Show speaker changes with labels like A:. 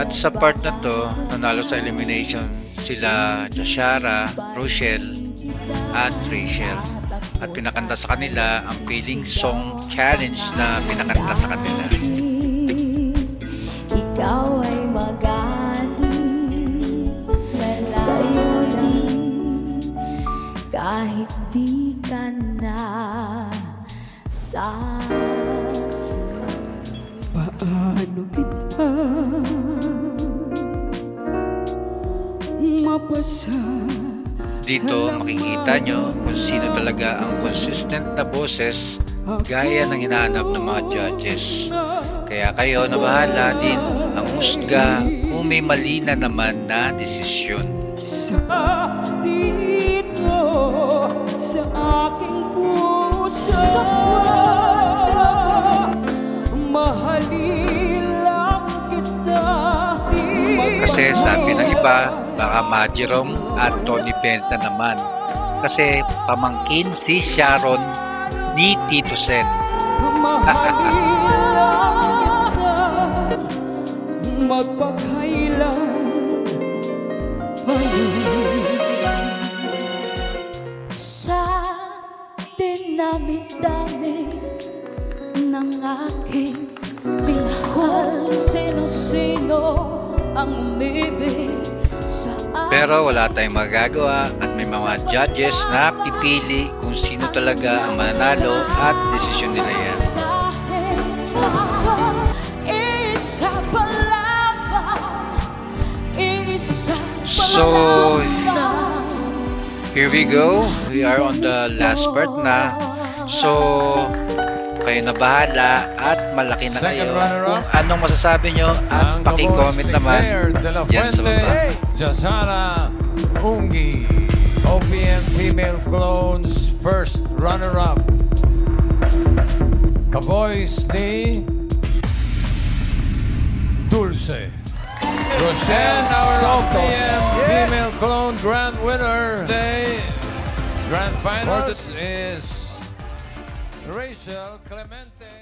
A: At sa part na to, nanalo sa elimination sila Jashara, Rochelle, at Rachel. At pinakanta sa kanila ang Feeling Song Challenge na pinakanta sa kanila.
B: Ikaw ay magaling sa'yo lang kahit di ka na sa paano kita mapasa.
A: Dito makikita nyo kung sino talaga ang consistent na boses gaya ng hinahanap ng mga judges. Kaya kayo na bahala din ang musga kung may mali na naman na desisyon.
B: Sa dito sa aking puso mahalin lang kita.
A: Kasi sabi ng iba, baka Majerome at Tony Benta naman. Kasi pamangkin si Sharon ni Tito Sen.
B: Magpakailan sa dinami-dami ng aking minahal, sino-sino ang umibig sa akin.
A: Pero wala tayong magagawa at may mga judges na pipili kung sino talaga ang mananalo at desisyon nila yan. So, here we go. We are on the last part na. So, kayo na bahala at malaki na kayo kung anong masasabi nyo at paki-comment naman dyan sa baba.
C: Jashara Ungi, OPM Female Clones first runner-up. Ka-voice ni Dulce. Rochelle, our OPM Female Clone Grand Winner. The Grand Finals is Rachel Clemente.